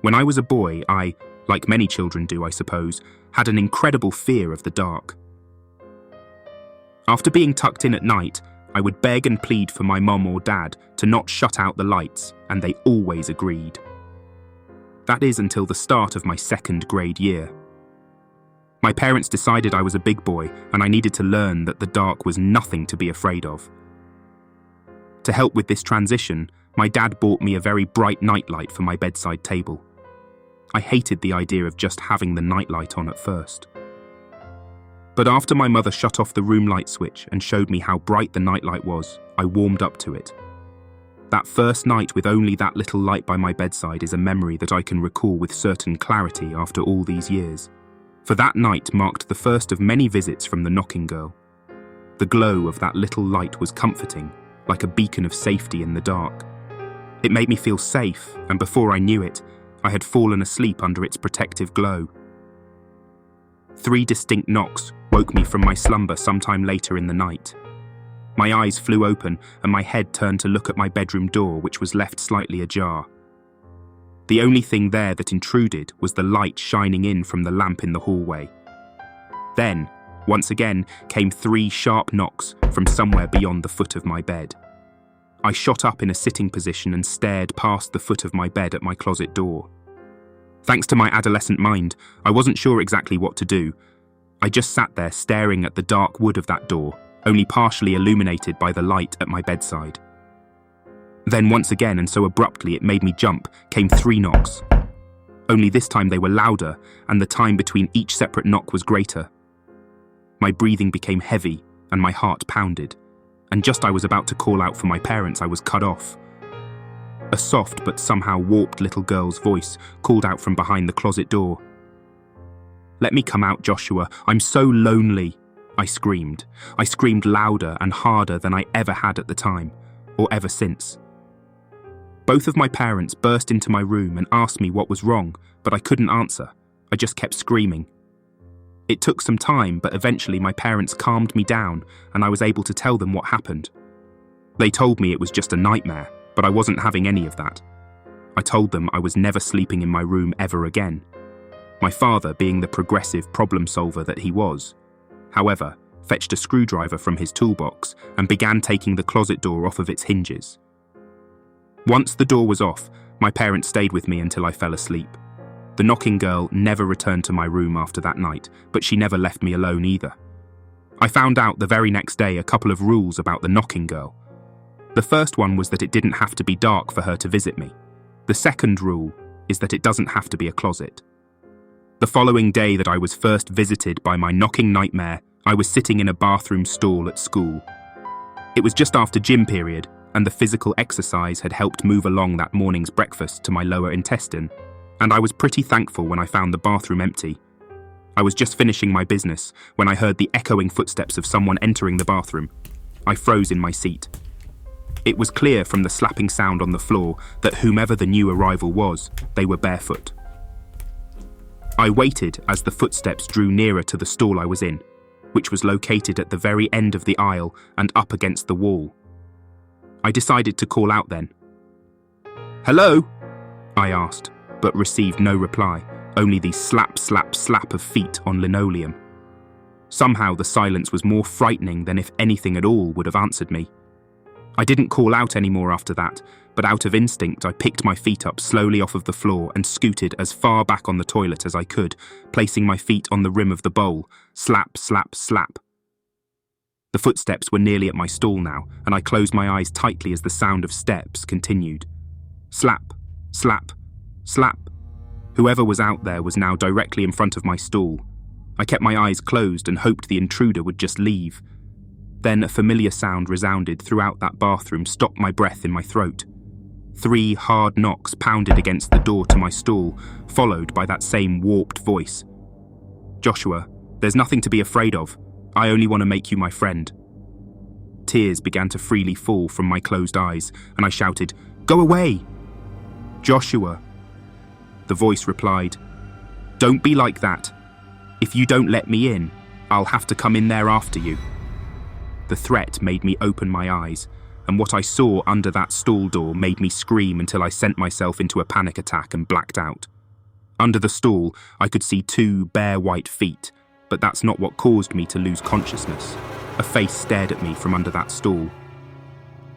When I was a boy, I, like many children do I suppose, had an incredible fear of the dark. After being tucked in at night, I would beg and plead for my mum or dad to not shut out the lights, and they always agreed. That is until the start of my 2nd grade year. My parents decided I was a big boy and I needed to learn that the dark was nothing to be afraid of. To help with this transition, my dad bought me a very bright nightlight for my bedside table. I hated the idea of just having the nightlight on at first. But after my mother shut off the room light switch and showed me how bright the nightlight was, I warmed up to it. That first night with only that little light by my bedside is a memory that I can recall with certain clarity after all these years. For that night marked the first of many visits from the knocking girl. The glow of that little light was comforting, like a beacon of safety in the dark. It made me feel safe, and before I knew it, I had fallen asleep under its protective glow. 3 distinct knocks woke me from my slumber sometime later in the night. My eyes flew open and my head turned to look at my bedroom door, which was left slightly ajar. The only thing there that intruded was the light shining in from the lamp in the hallway. Then, once again, came 3 sharp knocks from somewhere beyond the foot of my bed. I shot up in a sitting position and stared past the foot of my bed at my closet door. Thanks to my adolescent mind, I wasn't sure exactly what to do. I just sat there staring at the dark wood of that door, only partially illuminated by the light at my bedside. Then once again, and so abruptly it made me jump, came 3 knocks. Only this time they were louder, and the time between each separate knock was greater. My breathing became heavy, and my heart pounded. And just I was about to call out for my parents, I was cut off. A soft but somehow warped little girl's voice called out from behind the closet door. "Let me come out, Joshua. I'm so lonely," I screamed. I screamed louder and harder than I ever had at the time, or ever since. Both of my parents burst into my room and asked me what was wrong, but I couldn't answer. I just kept screaming. It took some time, but eventually my parents calmed me down and I was able to tell them what happened. They told me it was just a nightmare, but I wasn't having any of that. I told them I was never sleeping in my room ever again. My father, being the progressive problem solver that he was, however, fetched a screwdriver from his toolbox and began taking the closet door off of its hinges. Once the door was off, my parents stayed with me until I fell asleep. The knocking girl never returned to my room after that night, but she never left me alone either. I found out the very next day a couple of rules about the knocking girl. The first one was that it didn't have to be dark for her to visit me. The second rule is that it doesn't have to be a closet. The following day that I was first visited by my knocking nightmare, I was sitting in a bathroom stall at school. It was just after gym period, and the physical exercise had helped move along that morning's breakfast to my lower intestine, and I was pretty thankful when I found the bathroom empty. I was just finishing my business when I heard the echoing footsteps of someone entering the bathroom. I froze in my seat. It was clear from the slapping sound on the floor that whomever the new arrival was, they were barefoot. I waited as the footsteps drew nearer to the stall I was in, which was located at the very end of the aisle and up against the wall. I decided to call out then. "Hello?" I asked, but received no reply, only the slap, slap, slap of feet on linoleum. Somehow the silence was more frightening than if anything at all would have answered me. I didn't call out anymore after that, but out of instinct I picked my feet up slowly off of the floor and scooted as far back on the toilet as I could, placing my feet on the rim of the bowl. Slap, slap, slap. The footsteps were nearly at my stall now, and I closed my eyes tightly as the sound of steps continued. Slap, slap, slap. Whoever was out there was now directly in front of my stall. I kept my eyes closed and hoped the intruder would just leave. Then a familiar sound resounded throughout that bathroom, stopped my breath in my throat. 3 hard knocks pounded against the door to my stall, followed by that same warped voice. "Joshua, there's nothing to be afraid of. I only want to make you my friend." Tears began to freely fall from my closed eyes, and I shouted, "Go away!" "Joshua," the voice replied, "don't be like that. If you don't let me in, I'll have to come in there after you." The threat made me open my eyes. and what I saw under that stall door made me scream until I sent myself into a panic attack and blacked out. Under the stall, I could see 2 bare white feet, but that's not what caused me to lose consciousness. A face stared at me from under that stall.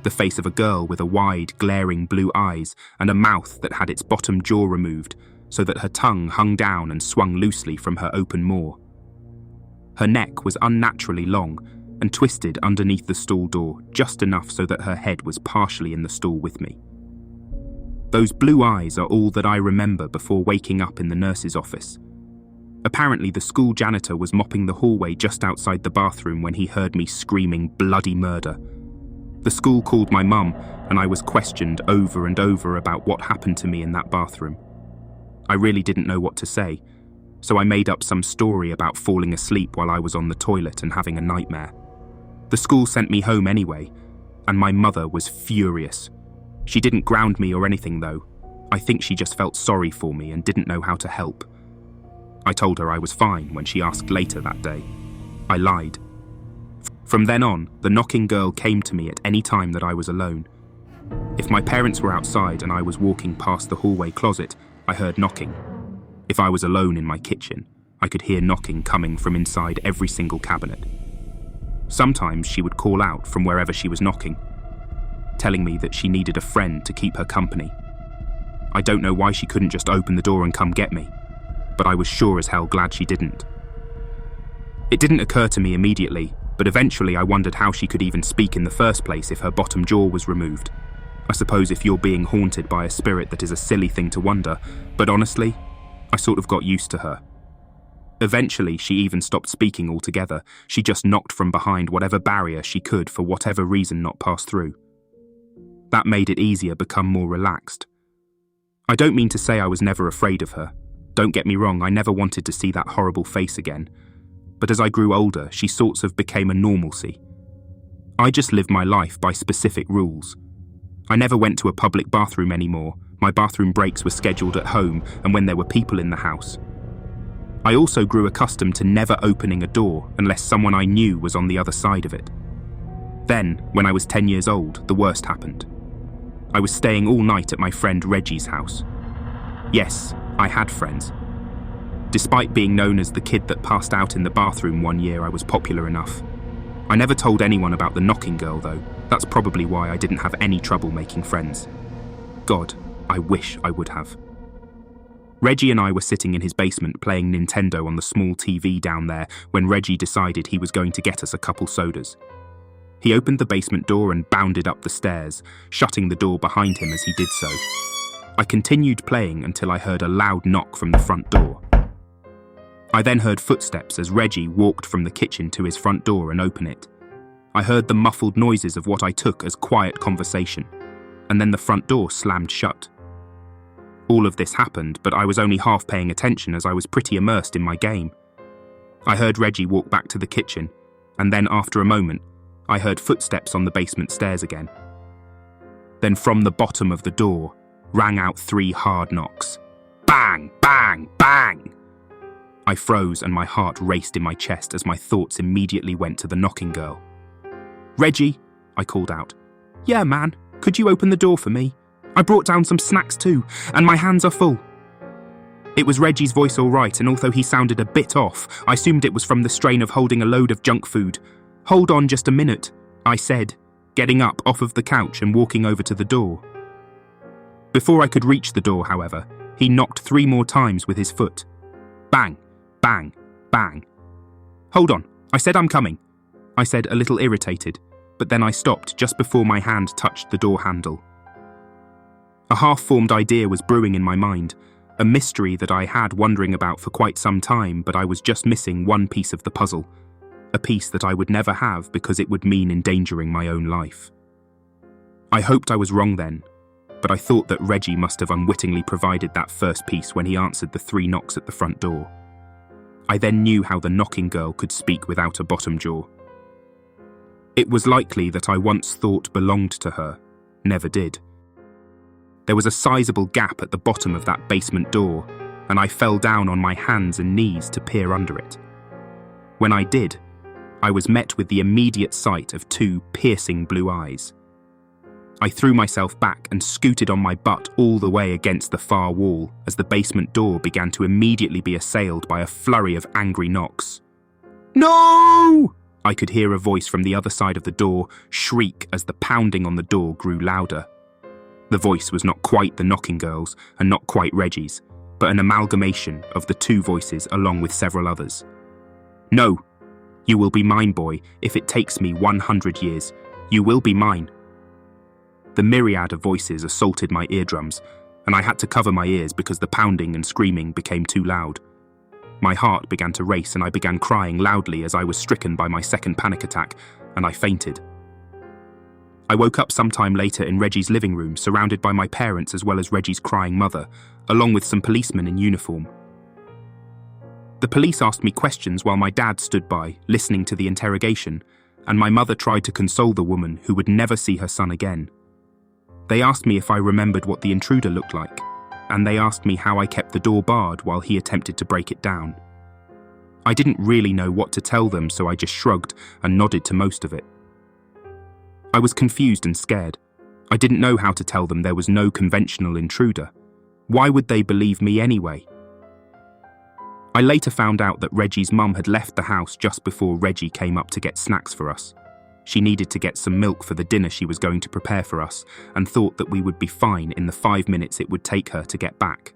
The face of a girl with a wide, glaring blue eyes and a mouth that had its bottom jaw removed so that her tongue hung down and swung loosely from her open maw. Her neck was unnaturally long and twisted underneath the stall door just enough so that her head was partially in the stall with me. Those blue eyes are all that I remember before waking up in the nurse's office. Apparently, the school janitor was mopping the hallway just outside the bathroom when he heard me screaming bloody murder. The school called my mum, and I was questioned over and over about what happened to me in that bathroom. I really didn't know what to say, so I made up some story about falling asleep while I was on the toilet and having a nightmare. The school sent me home anyway, and my mother was furious. She didn't ground me or anything though. I think she just felt sorry for me and didn't know how to help. I told her I was fine when she asked later that day. I lied. From then on, the knocking girl came to me at any time that I was alone. If my parents were outside and I was walking past the hallway closet, I heard knocking. If I was alone in my kitchen, I could hear knocking coming from inside every single cabinet. Sometimes she would call out from wherever she was knocking, telling me that she needed a friend to keep her company. I don't know why she couldn't just open the door and come get me, but I was sure as hell glad she didn't. It didn't occur to me immediately, but eventually I wondered how she could even speak in the first place if her bottom jaw was removed. I suppose if you're being haunted by a spirit, that is a silly thing to wonder, but honestly, I sort of got used to her. Eventually, she even stopped speaking altogether. She just knocked from behind whatever barrier she could for whatever reason not pass through. That made it easier, become more relaxed. I don't mean to say I was never afraid of her. Don't get me wrong, I never wanted to see that horrible face again. But as I grew older, she sorts of became a normalcy. I just lived my life by specific rules. I never went to a public bathroom anymore. My bathroom breaks were scheduled at home and when there were people in the house. I also grew accustomed to never opening a door unless someone I knew was on the other side of it. Then, when I was 10 years old, the worst happened. I was staying all night at my friend Reggie's house. Yes, I had friends. Despite being known as the kid that passed out in the bathroom one year, I was popular enough. I never told anyone about the knocking girl though. That's probably why I didn't have any trouble making friends. God, I wish I would have. Reggie and I were sitting in his basement playing Nintendo on the small TV down there when Reggie decided he was going to get us a couple sodas. He opened the basement door and bounded up the stairs, shutting the door behind him as he did so. I continued playing until I heard a loud knock from the front door. I then heard footsteps as Reggie walked from the kitchen to his front door and opened it. I heard the muffled noises of what I took as quiet conversation, and then the front door slammed shut. All of this happened, but I was only half paying attention as I was pretty immersed in my game. I heard Reggie walk back to the kitchen, and then after a moment, I heard footsteps on the basement stairs again. Then from the bottom of the door rang out 3 hard knocks. Bang, bang, bang! I froze and my heart raced in my chest as my thoughts immediately went to the knocking girl. Reggie, I called out. Yeah, man, could you open the door for me? I brought down some snacks too, and my hands are full. It was Reggie's voice all right, and although he sounded a bit off, I assumed it was from the strain of holding a load of junk food. Hold on just a minute, I said, getting up off of the couch and walking over to the door. Before I could reach the door, however, he knocked 3 more times with his foot. Bang, bang, bang. Hold on, I said I'm coming, I said a little irritated, but then I stopped just before my hand touched the door handle. A half-formed idea was brewing in my mind, a mystery that I had wondering about for quite some time, but I was just missing one piece of the puzzle, a piece that I would never have because it would mean endangering my own life. I hoped I was wrong then, but I thought that Reggie must have unwittingly provided that first piece when he answered the 3 knocks at the front door. I then knew how the knocking girl could speak without a bottom jaw. It was likely that I once thought belonged to her, never did. There was a sizable gap at the bottom of that basement door, and I fell down on my hands and knees to peer under it. When I did, I was met with the immediate sight of 2 piercing blue eyes. I threw myself back and scooted on my butt all the way against the far wall as the basement door began to immediately be assailed by a flurry of angry knocks. "No!" I could hear a voice from the other side of the door shriek as the pounding on the door grew louder. The voice was not quite the knocking girl's and not quite Reggie's, but an amalgamation of the two voices along with several others. "No, you will be mine, boy, if it takes me 100 years. You will be mine." The myriad of voices assaulted my eardrums, and I had to cover my ears because the pounding and screaming became too loud. My heart began to race and I began crying loudly as I was stricken by my second panic attack, and I fainted. I woke up sometime later in Reggie's living room, surrounded by my parents as well as Reggie's crying mother, along with some policemen in uniform. The police asked me questions while my dad stood by, listening to the interrogation, and my mother tried to console the woman who would never see her son again. They asked me if I remembered what the intruder looked like, and they asked me how I kept the door barred while he attempted to break it down. I didn't really know what to tell them, so I just shrugged and nodded to most of it. I was confused and scared. I didn't know how to tell them there was no conventional intruder. Why would they believe me anyway? I later found out that Reggie's mum had left the house just before Reggie came up to get snacks for us. She needed to get some milk for the dinner she was going to prepare for us and thought that we would be fine in the 5 minutes it would take her to get back.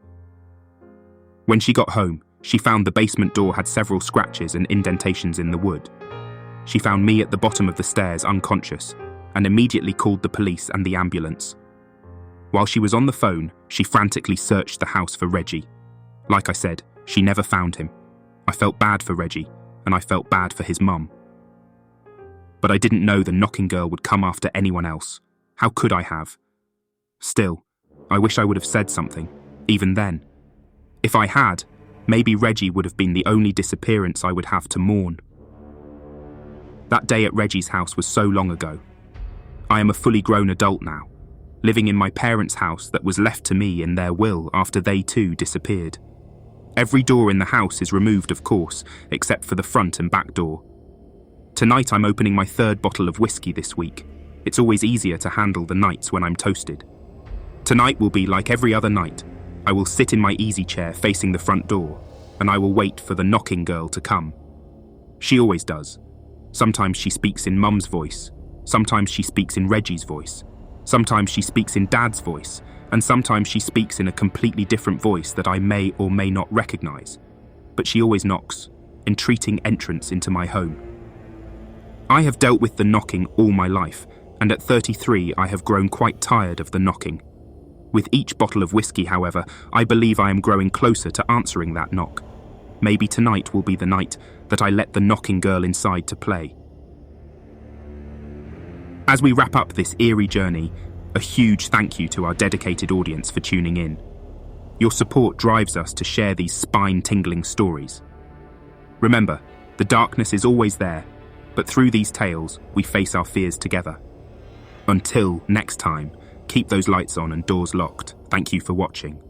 When she got home, she found the basement door had several scratches and indentations in the wood. She found me at the bottom of the stairs unconscious and immediately called the police and the ambulance. While she was on the phone, she frantically searched the house for Reggie. Like I said, she never found him. I felt bad for Reggie, and I felt bad for his mum. But I didn't know the knocking girl would come after anyone else. How could I have? Still, I wish I would have said something, even then. If I had, maybe Reggie would have been the only disappearance I would have to mourn. That day at Reggie's house was so long ago. I am a fully grown adult now, living in my parents' house that was left to me in their will after they too disappeared. Every door in the house is removed, of course, except for the front and back door. Tonight I'm opening my 3rd bottle of whiskey this week. It's always easier to handle the nights when I'm toasted. Tonight will be like every other night. I will sit in my easy chair facing the front door, and I will wait for the knocking girl to come. She always does. Sometimes she speaks in Mum's voice. Sometimes she speaks in Reggie's voice. Sometimes she speaks in Dad's voice. And sometimes she speaks in a completely different voice that I may or may not recognize. But she always knocks, entreating entrance into my home. I have dealt with the knocking all my life, and at 33 I have grown quite tired of the knocking. With each bottle of whiskey, however, I believe I am growing closer to answering that knock. Maybe tonight will be the night that I let the knocking girl inside to play. As we wrap up this eerie journey, a huge thank you to our dedicated audience for tuning in. Your support drives us to share these spine-tingling stories. Remember, the darkness is always there, but through these tales, we face our fears together. Until next time, keep those lights on and doors locked. Thank you for watching.